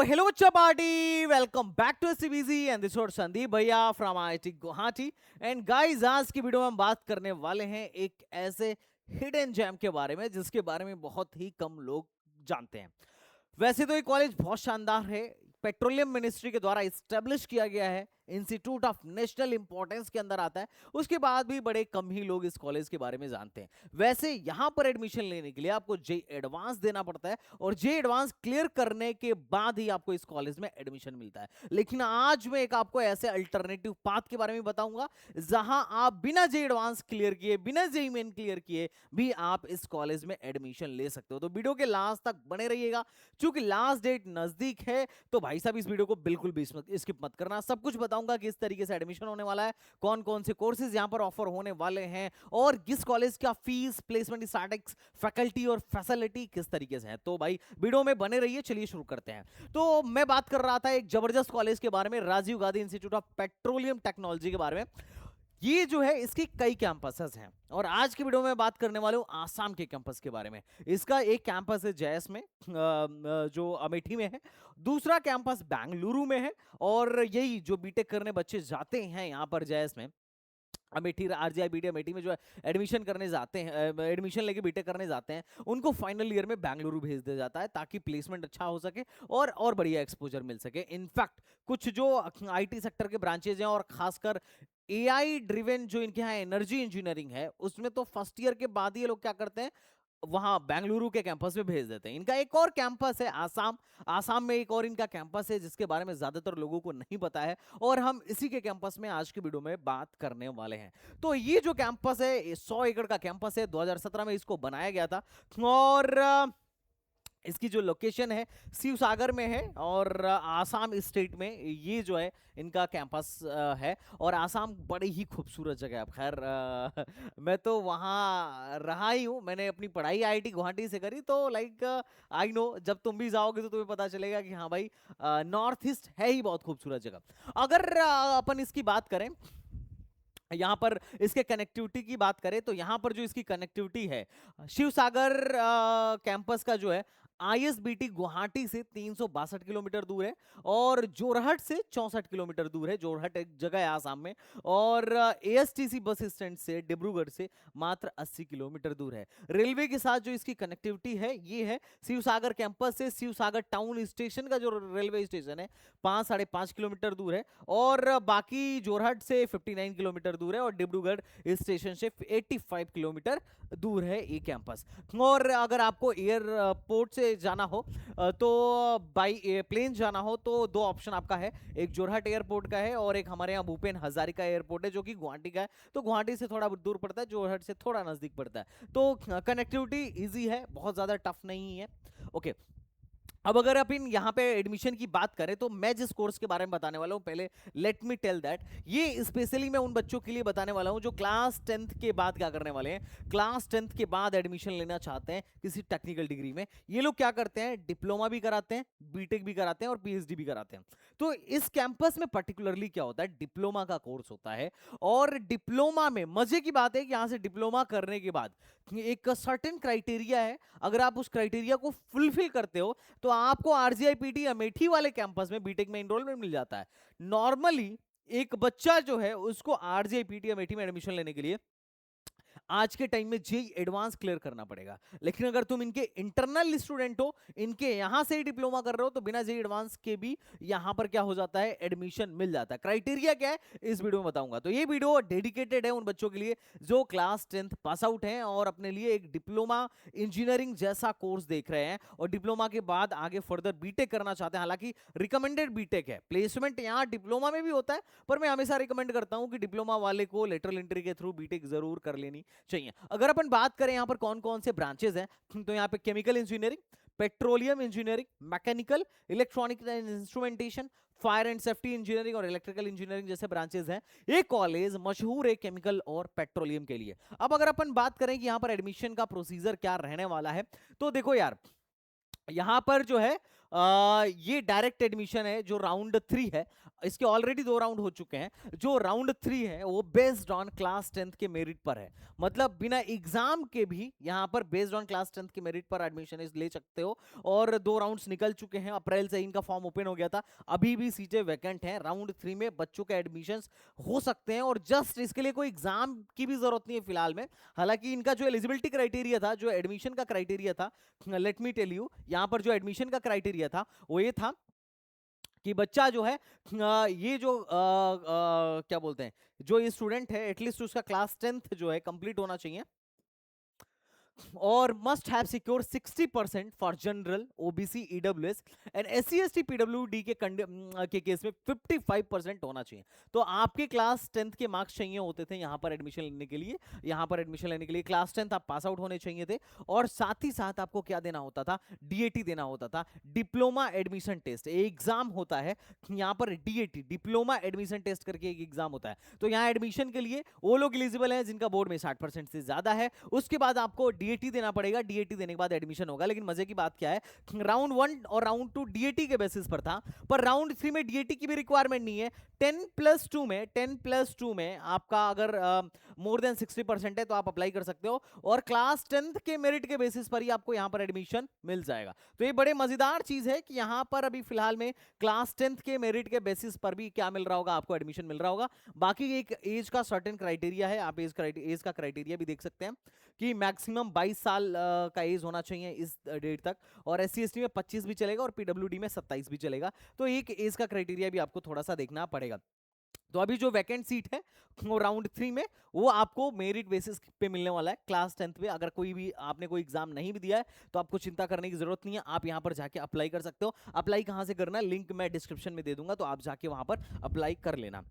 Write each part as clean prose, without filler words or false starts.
hello Chapati, welcome back to CBZ and this is Sandeep भैया from IIT Guwahati and guys आज की video में हम बात करने वाले हैं एक ऐसे हिडन जेम के बारे में जिसके बारे में बहुत ही कम लोग जानते हैं। वैसे तो ये कॉलेज बहुत शानदार है, पेट्रोलियम मिनिस्ट्री के द्वारा इस्टेब्लिश किया गया है, इंस्टीट्यूट ऑफ नेशनल इंपॉर्टेंस के अंदर आता है। उसके बाद भी बड़े कम ही लोग इस कॉलेज के बारे में जानते हैं। वैसे यहाँ पर एडमिशन लेने के लिए आपको जे एडवांस देना पड़ता है और जे एडवांस क्लियर करने के बाद ही आपको इस कॉलेज में एडमिशन मिलता है। लेकिन आज मैं एक आपको ऐसे अल्टरनेटिव पाथ के बारे में बताऊंगा जहां आप बिना जे एडवांस क्लियर किए, बिना जे मेन क्लियर किए भी आप इस कॉलेज में एडमिशन ले सकते हो। तो वीडियो के लास्ट तक बने रहिएगा, क्योंकि लास्ट डेट नजदीक है। तो भाई साहब इस वीडियो को बिल्कुल भी स्किप मत करना। सब कुछ बताऊंगा किस तरीके से एडमिशन होने वाला है, कौन कौन से कोर्सेज यहां पर ऑफर होने वाले हैं और किस कॉलेज का फीस, प्लेसमेंट स्टैटिक्स, फैकल्टी और फैसिलिटी किस तरीके से है। तो भाई वीडियो में बने रहिए, चलिए शुरू करते हैं। तो मैं बात कर रहा था एक जबरदस्त कॉलेज के बारे में, Rajiv Gandhi institute of petroleum technology के बारे में। ये जो है इसके कई कैंपसेस हैं और आज की वीडियो में बात करने वाले हूँ आसाम के कैंपस के बारे में। इसका एक कैंपस है जैस में, जो अमेठी में है। दूसरा कैंपस बेंगलुरु में है और यही जो बीटेक करने बच्चे जाते हैं यहाँ पर जैस में, अमेठी आरजीआई बीटी अमेठी में जो एडमिशन करने जाते हैं, एडमिशन लेके बीटेक करने जाते हैं, उनको फाइनल ईयर में बेंगलुरु भेज दिया जाता है ताकि प्लेसमेंट अच्छा हो सके और बढ़िया एक्सपोजर मिल सके। इनफैक्ट कुछ जो आईटी सेक्टर के ब्रांचेज हैं और खासकर एआई ड्रिवन जो इनके यहाँ एनर्जी इंजीनियरिंग है, उसमें तो फर्स्ट ईयर के बाद ही ये लोग क्या करते हैं, वहां बेंगलुरु के कैंपस में भेज देते हैं। इनका एक और कैंपस है आसाम में एक और इनका कैंपस है जिसके बारे में ज्यादातर लोगों को नहीं पता है और हम इसी के कैंपस में आज की वीडियो में बात करने वाले हैं। तो ये जो कैंपस है, 100 एकड़ का कैंपस है, 2017 में इसको बनाया गया था और इसकी जो लोकेशन है शिव सागर में है और आसाम स्टेट में ये जो है इनका कैंपस है। और आसाम बड़ी ही खूबसूरत जगह है। अब खैर मैं तो वहाँ रहा ही हूँ, मैंने अपनी पढ़ाई आईआईटी गुवाहाटी से करी, तो लाइक आई नो जब तुम भी जाओगे तो तुम्हें पता चलेगा कि हाँ भाई, नॉर्थ ईस्ट है ही बहुत खूबसूरत जगह। अगर अपन इसकी बात करें, यहाँ पर इसके कनेक्टिविटी की बात करें तो यहाँ पर जो इसकी कनेक्टिविटी है, शिव सागर कैंपस का जो है आईएसबीटी गुवाहाटी से 362 किलोमीटर दूर है और जोरहट से 64 किलोमीटर दूर है। जोरहट एक जगह है आसाम में। और एएसटीसी बस स्टैंड से डिब्रूगढ़ से मात्र 80 किलोमीटर दूर है। रेलवे के साथ जो इसकी कनेक्टिविटी है ये है, शिव सागर कैंपस से शिव सागर टाउन स्टेशन का जो रेलवे स्टेशन है 5-5.5 किलोमीटर दूर है और बाकी जोरहट से 59 किलोमीटर दूर है और डिब्रूगढ़ स्टेशन से 85 किलोमीटर दूर है ये कैंपस। और अगर आपको एयरपोर्ट से जाना हो तो बाई प्लेन जाना हो तो दो ऑप्शन आपका है, एक जोरहट एयरपोर्ट का है और एक हमारे यहाँ भूपेन हजारिका एयरपोर्ट है जो कि गुवाहाटी का है। तो गुवाहाटी से थोड़ा दूर पड़ता है, जोरहट से थोड़ा नजदीक पड़ता है। तो कनेक्टिविटी इजी है, बहुत ज्यादा टफ नहीं है। ओके, अब अगर अपन यहाँ पे एडमिशन की बात करें तो मैं जिस कोर्स के बारे में बताने वाला हूँ, पहले लेट मी टेल दैट ये स्पेशली मैं उन बच्चों के लिए बताने वाला हूँ जो क्लास 10th के बाद क्या करने वाले हैं, क्लास 10th के बाद एडमिशन लेना चाहते हैं किसी टेक्निकल डिग्री में। ये लोग क्या करते हैं, डिप्लोमा भी कराते हैं, बीटेक भी कराते हैं और पीएचडी भी कराते हैं। तो इस कैंपस में पर्टिकुलरली क्या होता है, डिप्लोमा का कोर्स होता है और डिप्लोमा में मजे की बात है कि यहाँ से डिप्लोमा करने के बाद एक सर्टेन क्राइटेरिया है, अगर आप उस क्राइटेरिया को फुलफिल करते हो तो आपको आरजीआईपीटी अमेठी वाले कैंपस में बीटेक में एनरोलमेंट मिल जाता है। नॉर्मली एक बच्चा जो है उसको आरजीआईपीटी अमेठी में एडमिशन लेने के लिए आज के टाइम में जेई एडवांस क्लियर करना पड़ेगा। लेकिन अगर तुम इनके इंटरनल स्टूडेंट हो, इनके यहां से ही डिप्लोमा कर रहे हो, तो बिना जेई एडवांस के भी यहां पर क्या हो जाता है, एडमिशन मिल जाता है। क्राइटेरिया क्या है इस वीडियो में बताऊंगा। तो ये वीडियो डेडिकेटेड है उन बच्चों के लिए जो क्लास 10th पास आउट हैं और अपने लिए एक डिप्लोमा इंजीनियरिंग जैसा कोर्स देख रहे हैं और डिप्लोमा के बाद आगे फर्दर बीटेक करना चाहते हैं। हालांकि रिकमेंडेड बीटेक है, प्लेसमेंट यहाँ डिप्लोमा में भी होता है, पर मैं हमेशा रिकमेंड करता हूं कि डिप्लोमा वाले को लेटरल एंट्री के थ्रू बीटेक जरूर कर लेनी चाहिए। अगर अपन बात करें यहां पर कौन कौन से ब्रांचेस हैं, तो यहां पे chemical engineering, petroleum engineering, mechanical, electronic and instrumentation, fire and safety engineering और इलेक्ट्रिकल इंजीनियरिंग जैसे ब्रांचेस हैं। ये कॉलेज मशहूर है केमिकल और पेट्रोलियम के लिए। अब अगर अपन बात करें कि यहां पर एडमिशन का प्रोसीजर क्या रहने वाला है, तो देखो यार, यहां पर जो है ये डायरेक्ट एडमिशन है जो राउंड 3 है। इसके ऑलरेडी 2 राउंड हो चुके हैं। जो राउंड 3 है वो बेस्ड ऑन क्लास 10th के मेरिट पर है, मतलब बिना एग्जाम के भी यहाँ पर बेस्ड ऑन क्लास 10th के मेरिट पर एडमिशन ले सकते हो। और 2 राउंड्स निकल चुके हैं, अप्रैल से इनका फॉर्म ओपन हो गया था, अभी भी सीटें वैकेंट हैं। राउंड 3 में बच्चों के एडमिशंस हो सकते हैं और जस्ट इसके लिए कोई एग्जाम की भी जरूरत नहीं है फिलहाल में। हालांकि इनका जो एलिजिबिलिटी क्राइटेरिया था, जो एडमिशन का क्राइटेरिया था, लेट मी टेल यू, यहाँ पर जो एडमिशन का क्राइटेरिया था वो ये था कि बच्चा जो है ये जो क्या बोलते हैं, जो ये स्टूडेंट है एटलीस्ट उसका क्लास 10th जो है कंप्लीट होना चाहिए और must have secured 60% for general OBC EWS and SC ST PWD के केस में 55% होना चाहिए। तो आपके क्लास 10th के मार्क्स चाहिए होते थे यहाँ पर एडमिशन लेने के लिए। यहाँ पर एडमिशन लेने के लिए क्लास 10th आप पास आउट होने चाहिए थे और साथ ही साथ आपको क्या देना होता था, DAT देना होता था, डिप्लोमा एडमिशन टेस्ट एग्जाम होता है यहाँ पर। DAT डिप्लोमा एडमिशन टेस्ट करके एक एग्जाम होता है। तो यहाँ एडमिशन के लिए वो लोग एलिजिबल हैं जिनका बोर्ड में 60% से ज्यादा है। उसके बाद आपको DAT देना पड़ेगा, DAT देने के बाद एडमिशन होगा। लेकिन मजे की बात क्या है, राउंड 1 और राउंड 2 DAT के बेसिस पर था, पर राउंड 3 में DAT की भी रिक्वायरमेंट नहीं है। 10+2 में आपका अगर मोर देन 60% है तो आप अप्लाई कर सकते हो और क्लास 10th के मेरिट के बेसिस पर ही आपको यहां पर एडमिशन मिल जाएगा। तो ये बड़े मजेदार चीज है कि यहां पर अभी फिलहाल में क्लास 10th के मेरिट के बेसिस पर भी क्या मिल रहा होगा, आपको एडमिशन मिल रहा होगा। बाकी एक एज का सर्टेन क्राइटेरिया है, आप एज का क्राइटेरिया भी देख सकते हैं कि मैक्सिमम 22 साल का एज होना चाहिए इस डेट तक, और SC ST में 25 भी चलेगा और PWD में 27 भी चलेगा। तो एक एज का क्राइटेरिया भी आपको थोड़ा सा देखना पड़ेगा। तो अभी जो वैकेंट सीट है वो राउंड 3 में वो आपको मेरिट बेसिस पे मिलने वाला है क्लास 10th में। अगर कोई भी आपने कोई एग्जाम नहीं भी दिया है तो आपको चिंता करने की जरूरत नहीं है, आप यहां पर जाके अप्लाई कर सकते हो। अप्लाई कहां से करना है, लिंक मैं डिस्क्रिप्शन में दे दूंगा, तो आप जाके वहां पर अप्लाई कर लेना।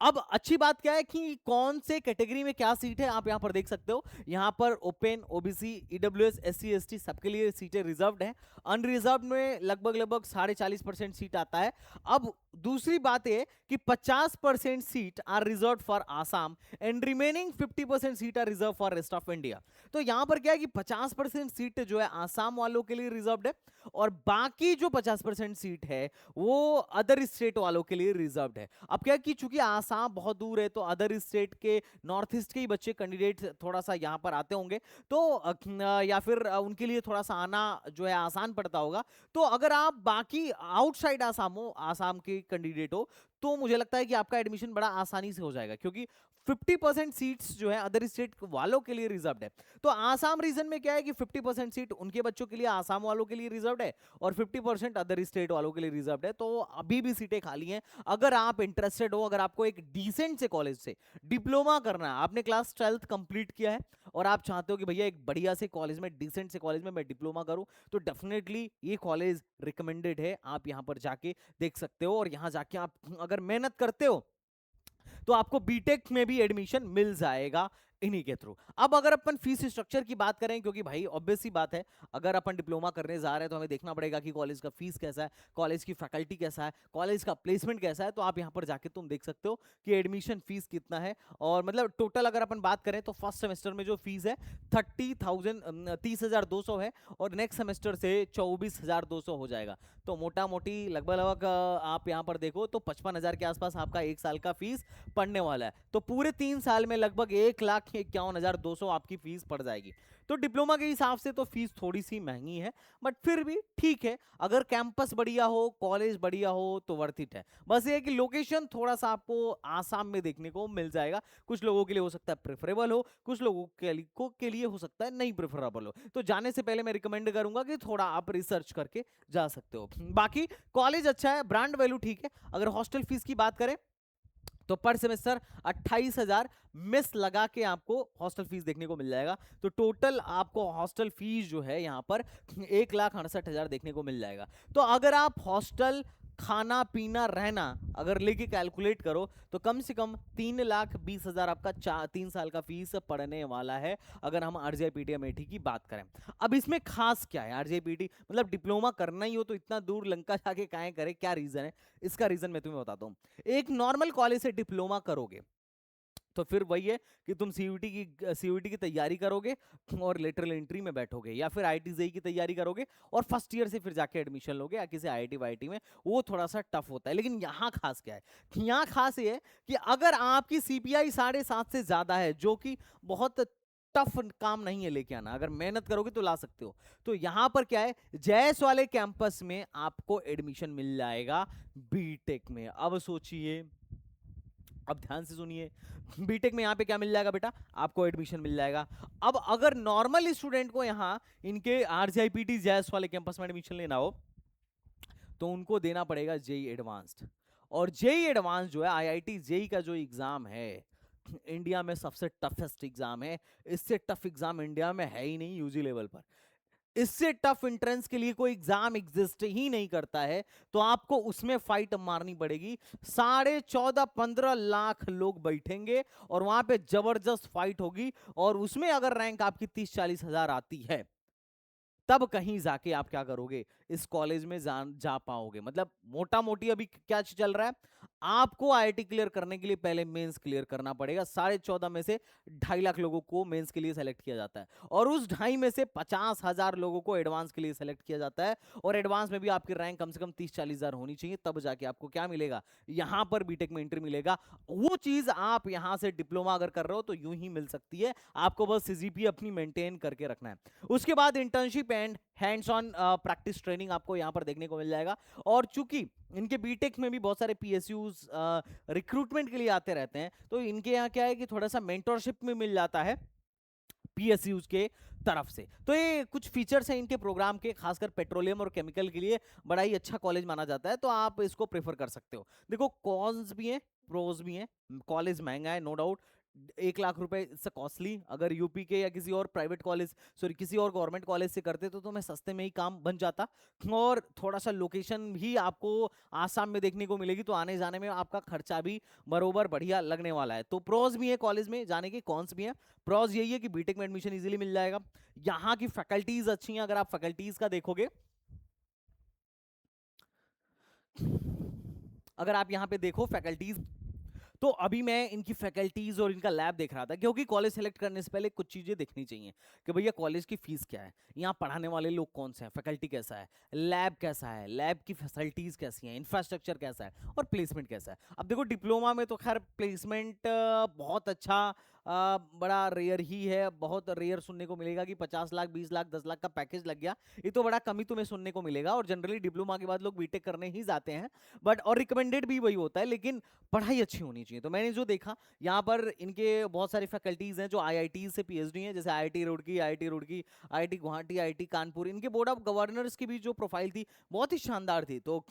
अब अच्छी बात क्या है कि कौन से कैटेगरी में क्या सीट है आप यहां पर देख सकते हो। यहां पर open, OBC, EWS, SC ST सबके लिए सीटें रिजर्व्ड हैं। अनरिजर्व में लगभग 40.5% सीट आता है। अब दूसरी बात है कि 50% seat are reserve for Assam and remaining 50% seat are reserve for rest of India. तो यहां पर क्या है कि 50% सीट जो है आसाम वालों के लिए रिजर्व्ड है और बाकी जो 50% सीट है वो अदर स्टेट वालों के लिए रिजर्व्ड है। अब क्या है कि चूंकि आसाम बहुत दूर है तो अदर स्टेट के नॉर्थ ईस्ट के ही बच्चे कैंडिडेट थोड़ा सा यहाँ पर आते होंगे, तो या फिर उनके लिए थोड़ा सा आना जो है आसान पड़ता होगा। तो अगर आप बाकी आउटसाइड आसाम हो, आसाम के कैंडिडेट हो, तो मुझे लगता है कि आपका एडमिशन बड़ा आसानी से हो जाएगा क्योंकि 50% सीट्स जो है अदर स्टेट वालों के लिए रिजर्व्ड है। तो आसाम रीजन में क्या है कि 50% सीट उनके बच्चों के लिए, आसाम वालों के लिए रिजर्व्ड है और 50% अदर स्टेट वालों के लिए रिजर्व्ड है। तो अभी भी सीटें खाली हैं। अगर आप इंटरेस्टेड हो, अगर आपको एक डिसेंट से कॉलेज से डिप्लोमा करना है, आपने क्लास 12th कंप्लीट किया है और आप चाहते हो कि भैया एक बढ़िया से कॉलेज में, डिसेंट से कॉलेज में मैं डिप्लोमा करूं, तो डेफिनेटली ये कॉलेज रिकमेंडेड है। आप यहां पर जाके देख सकते हो और यहां जाके आप अगर मेहनत करते हो तो आपको बीटेक में भी एडमिशन मिल जाएगा इन्हीं के थ्रू। अब अगर अपन फीस स्ट्रक्चर की बात करें, क्योंकि भाई ऑब्वियस सी बात है, अगर अपन डिप्लोमा करने जा रहे हैं तो हमें देखना पड़ेगा कि कॉलेज का फीस कैसा है, कॉलेज की फैकल्टी कैसा है, कॉलेज का प्लेसमेंट कैसा है। तो आप यहां पर जाके तुम देख सकते हो कि एडमिशन फीस कितना है। और मतलब टोटल अगर अपन बात करें तो फर्स्ट सेमेस्टर में जो फीस है 30,200 है और नेक्स्ट सेमेस्टर से 24,200 हो जाएगा। तो मोटा मोटी लगभग लगभग आप यहां पर देखो तो 55,000 के आसपास आपका एक साल का फीस पड़ने वाला है। तो पूरे 3 साल में लगभग 1,51,200 आपकी फीस पड़ जाएगी। तो डिप्लोमा के हिसाब से तो फीस थोड़ी सी महंगी है, बट फिर भी ठीक है। अगर कैंपस बढ़िया हो, कॉलेज बढ़िया हो तो वर्थ इट है। बस ये है कि लोकेशन थोड़ा सा आपको आसाम में देखने को मिल जाएगा। कुछ लोगों के लिए हो सकता है प्रेफरेबल हो, कुछ लोगों के लिए हो सकता है नहीं प्रेफरेबल हो। तो जाने से पहले मैं रिकमेंड करूंगा कि थोड़ा आप रिसर्च करके जा सकते हो। बाकी कॉलेज अच्छा है, ब्रांड वैल्यू ठीक है। अगर हॉस्टल फीस की बात करें तो पर सेमेस्टर 28,000 मिस लगा के आपको हॉस्टल फीस देखने को मिल जाएगा। तो टोटल आपको हॉस्टल फीस जो है यहां पर 1,68,000 देखने को मिल जाएगा। तो अगर आप हॉस्टल, खाना पीना रहना अगर लेके कैलकुलेट करो तो कम से कम 3,20,000 आपका 3 साल का फीस पड़ने वाला है, अगर हम RJ PTM अमेठी की बात करें। अब इसमें खास क्या है, RJ PT मतलब डिप्लोमा करना ही हो तो इतना दूर लंका जाके काहे करे, क्या रीजन है? इसका रीजन मैं तुम्हें बताता हूं। एक नॉर्मल कॉलेज से डिप्लोमा करोगे तो फिर वही है कि तुम सीयूईटी की तैयारी करोगे और लेटरल एंट्री में बैठोगे, या फिर आईआईटी जेई की तैयारी करोगे और फर्स्ट ईयर से फिर जाके एडमिशन लोगे या किसी आईआईटी वाईआईटी में। वो थोड़ा सा टफ होता है। लेकिन यहाँ खास क्या है, यहाँ खास ये है कि अगर आपकी सीपीआई 7.5 से ज्यादा है, जो कि बहुत टफ काम नहीं है लेके आना, अगर मेहनत करोगे तो ला सकते हो। तो यहां पर क्या है, जैस वाले कैंपस में आपको एडमिशन मिल जाएगा बीटेक में। अब सोचिए, अब ध्यान से सुनिए, बीटेक में यहाँ पे क्या मिल जाएगा बेटा, आपको एडमिशन मिल जाएगा। अब अगर नॉर्मल स्टूडेंट को यहाँ इनके आरजीआईपीटी जैस वाले कैंपस में एडमिशन लेना हो तो उनको देना पड़ेगा जेई एडवांस्ड। और जेई एडवांस जो है, आईआईटी जेई का जो एग्जाम है, इंडिया में सबसे टफेस्ट एग्जाम है। इससे टफ एग्जाम इंडिया में है ही नहीं यूजी लेवल पर। इससे टफ एंट्रेंस के लिए कोई एग्जाम एग्जिस्ट ही नहीं करता है। तो आपको उसमें फाइट मारनी पड़ेगी। 14.5-15 लाख लोग बैठेंगे और वहां पे जबरदस्त फाइट होगी। और उसमें अगर रैंक आपकी 30-40 हजार आती है, तब कहीं जाके आप क्या करोगे, इस कॉलेज में जा पाओगे। मतलब मोटा मोटी अभी क्या चल रहा है, आपको आईआईटी क्लियर करने के लिए पहले मेंस क्लियर करना पड़ेगा। 14.5 में से 2.5 लाख लोगों को मेंस के लिए सेलेक्ट किया जाता है, और उस 2.5 में से 50,000 लोगों को एडवांस के लिए सेलेक्ट किया जाता है। और एडवांस में भी आपकी रैंक कम से कम 30-40 हजार होनी चाहिए, तब जाके आपको क्या मिलेगा, यहां पर बीटेक में एंट्री मिलेगा। वो चीज आप यहां से डिप्लोमा अगर कर रहे हो तो यूं ही मिल सकती है, आपको बस सीजीपीए अपनी मेंटेन करके रखना है। उसके बाद internship and hands on practice training आपको यहां पर देखने को मिल जाएगा। और चूंकि इनके बीटेक में भी बहुत सारे पीएसयूज रिक्रूटमेंट के लिए आते रहते हैं, तो इनके यहाँ क्या है कि थोड़ा सा मेंटरशिप में मिल जाता है पीएसयूज के तरफ से। तो ये कुछ फीचर्स हैं इनके प्रोग्राम के, खासकर पेट्रोलियम और केमिकल के लिए बड़ा ही अच्छा कॉलेज माना जाता है। तो आप इसको प्रेफर कर सकते हो। देखो, कॉन्स भी हैं, प्रोज भी हैं। कॉलेज महंगा है, नो डाउट, 1 लाख रुपए इससे कॉस्टली। अगर यूपी के या किसी और प्राइवेट कॉलेज, सॉरी किसी और गवर्नमेंट कॉलेज से करते तो मैं सस्ते में ही काम बन जाता। और थोड़ा सा लोकेशन भी आपको आसाम में देखने को मिलेगी, तो आने जाने में आपका खर्चा भी बरोबर बढ़िया लगने वाला है। तो प्रोज भी है कॉलेज में जाने के, कॉन्स भी है। प्रोज यही है कि बीटेक में एडमिशन इजीली मिल जाएगा। यहाँ की फैकल्टीज अच्छी हैं, अगर आप फैकल्टीज का देखोगे, अगर आप यहाँ पे देखो फैकल्टीज, तो अभी मैं इनकी फैकल्टीज और इनका लैब देख रहा था, क्योंकि कॉलेज सेलेक्ट करने से पहले कुछ चीजें देखनी चाहिए कि भैया कॉलेज की फीस क्या है, यहाँ पढ़ाने वाले लोग कौन से हैं, फैकल्टी कैसा है, लैब कैसा है, लैब की फैसिलिटीज कैसी हैं, इंफ्रास्ट्रक्चर कैसा है, और प्लेसमेंट कैसा है। अब देखो, डिप्लोमा में तो खैर प्लेसमेंट बहुत अच्छा, बड़ा रेयर ही है। बहुत रेयर सुनने को मिलेगा कि 50 लाख, 20 लाख, 10 लाख का पैकेज लग गया। ये तो बड़ा कम ही तुम्हें सुनने को मिलेगा। और जनरली डिप्लोमा के बाद लोग बीटेक करने ही जाते हैं, बट और रिकमेंडेड भी वही होता है, लेकिन पढ़ाई अच्छी होनी चाहिए। तो मैंने जो देखा, यहाँ पर इनके बहुत सारी फैकल्टीज हैं जो आईआईटी से पीएचडी हैं, जैसे IIT Roorkee, IIT Guwahati, IIT Kanpur. इनके बोर्ड ऑफ गवर्नर्स की भी जो प्रोफाइल थी बहुत ही शानदार थी। तो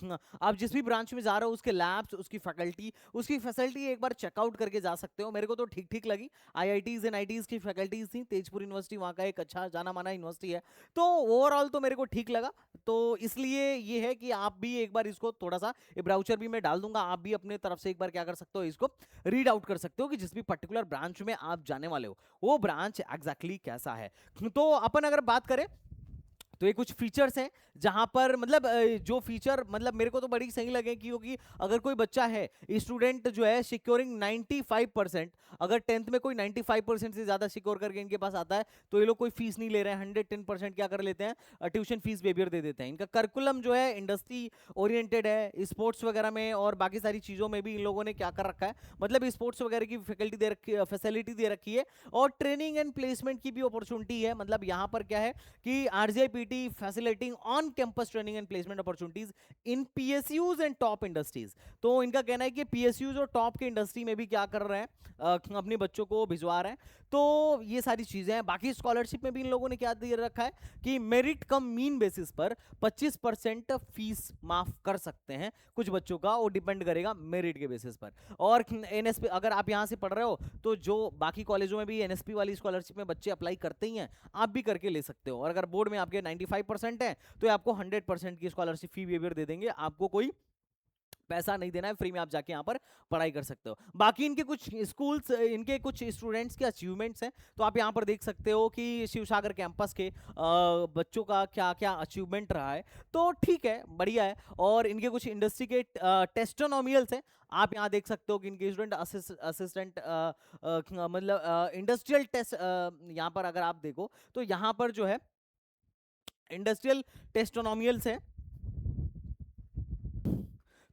आप जिस भी ब्रांच में जा रहे हो, उसके लैब्स, उसकी फैकल्टी, उसकी फैसिलिटी एक बार चेकआउट करके जा सकते हो। मेरे को तो ठीक ठीक लगी। आईआईटीज एंड आईटीज की फैकल्टीज थी। तेजपुर यूनिवर्सिटी वहाँ का एक अच्छा जाना माना यूनिवर्सिटी है। तो ओवरऑल तो मेरे को ठीक लगा। तो इसलिए ये है कि आप भी एक बार इसको थोड़ा सा, ये ब्राउचर भी मैं डाल दूंगा, आप भी अपने तरफ से एक बार क्या कर सकते हो, इसको रीड आउट कर सकते हो कि जिस भी पर्टिकुलर ब्रांच में आप जाने वाले हो वो ब्रांच एग्जैक्टली कैसा है। तो अपन अगर बात करें तो ये कुछ फीचर्स हैं जहां पर मतलब जो फीचर मतलब मेरे को तो बड़ी सही लगे, क्योंकि अगर कोई बच्चा है, स्टूडेंट जो है सिक्योरिंग 95%, अगर 10th में कोई 95% से ज्यादा सिक्योर करके इनके पास आता है, तो ये लोग कोई फीस नहीं ले रहे हैं। 110% क्या कर लेते हैं, ट्यूशन फीस वेवियर दे देते हैं। इनका करिकुलम जो है इंडस्ट्री ओरिएंटेड है, स्पोर्ट्स वगैरह में और बाकी सारी चीजों में भी इन लोगों ने क्या कर रखा है, मतलब स्पोर्ट्स वगैरह की फैकल्टी दे रखी, फैसिलिटी दे रखी है। और ट्रेनिंग एंड प्लेसमेंट की भी अपॉर्चुनिटी है। मतलब यहाँ पर क्या है कि आरजीआईपीटी facilitating on campus training and placement opportunities in PSUs and top industries। तो इनका कहना है कि PSUs और टॉप के इंडस्ट्री में भी क्या कर रहे हैं, अपने बच्चों को भिजवा रहे हैं। तो ये सारी चीजें हैं। बाकी स्कॉलरशिप में भी इन लोगों ने क्या दे रखा है कि मेरिट कम मीन बेसिस पर 25% फीस माफ कर सकते हैं कुछ बच्चों का, वो डिपेंड करेगा मेरिट के बेसिस पर। और एनएसपी, अगर आप यहाँ से पढ़ रहे हो तो जो बाकी कॉलेजों में भी एनएसपी वाली स्कॉलरशिप में बच्चे अप्लाई करते ही हैं, आप भी करके ले सकते हो। और अगर बोर्ड में आपके 95% है तो आपको 100% की स्कॉलरशिप फी वेवर दे देंगे, आपको कोई पैसा नहीं देना है, फ्री में आप जाके यहाँ पर पढ़ाई कर सकते हो। बाकी इनके कुछ स्कूल्स, इनके कुछ स्टूडेंट्स के अचीवमेंट्स हैं, तो आप यहाँ पर देख सकते हो कि शिवसागर कैंपस के बच्चों का क्या क्या अचीवमेंट रहा है। तो ठीक है, बढ़िया है। और इनके कुछ इंडस्ट्री के टेस्टोनोमियल्स हैं, आप यहाँ देख सकते हो कि इंगे स्टूडेंट असिस्टेंट मतलब इंडस्ट्रियल टेस्ट, यहाँ पर अगर आप देखो तो यहाँ पर जो है इंडस्ट्रियल टेस्टोनोमियल्स है।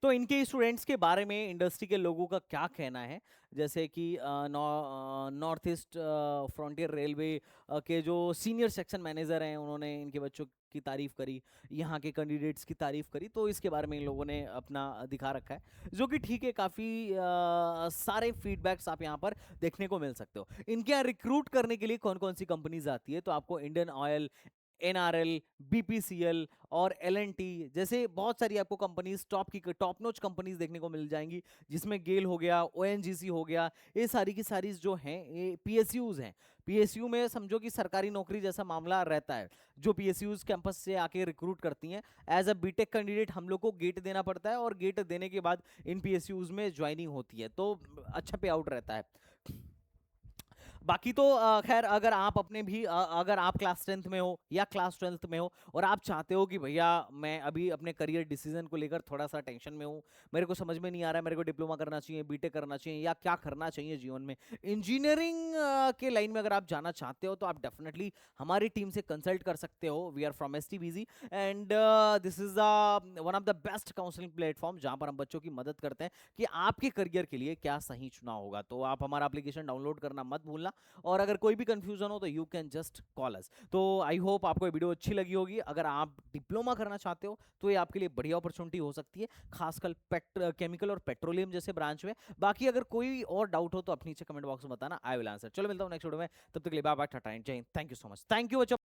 तो इनके स्टूडेंट्स के बारे में इंडस्ट्री के लोगों का क्या कहना है, जैसे कि नॉर्थ ईस्ट फ्रंटियर रेलवे के जो सीनियर सेक्शन मैनेजर हैं, उन्होंने इनके बच्चों की तारीफ करी, यहाँ के कैंडिडेट्स की तारीफ करी, तो इसके बारे में इन लोगों ने अपना दिखा रखा है, जो कि ठीक है। काफ़ी सारे फीडबैक्स आप यहाँ पर देखने को मिल सकते हो। इनके यहाँ रिक्रूट करने के लिए कौन कौन सी कंपनीज आती है, तो आपको इंडियन ऑयल, एनआरएल, बीपीसीएल और एलएनटी जैसे बहुत सारी आपको कंपनीज, टॉप नोच कंपनीज देखने को मिल जाएंगी, जिसमें गेल हो गया, ओएनजीसी हो गया, ये सारी की सारी जो हैं ये पीएसयूज हैं। पीएसयू में समझो कि सरकारी नौकरी जैसा मामला रहता है, जो पीएसयूज कैंपस से आके रिक्रूट करती हैं। एज अ बीटेक कैंडिडेट हम लोग को गेट देना पड़ता है, और गेट देने के बाद इन पीएसयूज में ज्वाइनिंग होती है, तो अच्छा पे आउट रहता है। बाकी तो खैर, अगर आप अपने भी अगर आप क्लास 10th में हो या क्लास 12th में हो और आप चाहते हो कि भैया मैं अभी अपने करियर डिसीजन को लेकर थोड़ा सा टेंशन में हूँ, मेरे को समझ में नहीं आ रहा है, मेरे को डिप्लोमा करना चाहिए, बीटेक करना चाहिए, या क्या करना चाहिए जीवन में, इंजीनियरिंग के लाइन में अगर आप जाना चाहते हो, तो आप डेफिनेटली हमारी टीम से कंसल्ट कर सकते हो। We are from STBZ and this is one of the best counselling platform, जहां पर हम बच्चों की मदद करते हैं कि आपके करियर के लिए क्या सही चुनाव होगा। तो आप हमारा एप्लीकेशन डाउनलोड करना मत भूलना, और अगर कोई भी कंफ्यूजन हो तो यू कैन जस्ट कॉल अस। तो आई होप आपको ये वीडियो अच्छी लगी होगी। अगर आप डिप्लोमा करना चाहते हो तो ये आपके लिए बढ़िया अपॉर्चुनिटी हो सकती है, खासकर केमिकल और पेट्रोलियम जैसे ब्रांच में। बाकी अगर कोई और डाउट हो तो अपनी नीचे कमेंट बॉक्स में बताना, आई विल आंसर। चलो मिलता हूँ नेक्स्ट वीडियो में, तब तक के लिए बाय बाय, टाटा एंड जय Hind. Thank you so much, thank you बच्चों।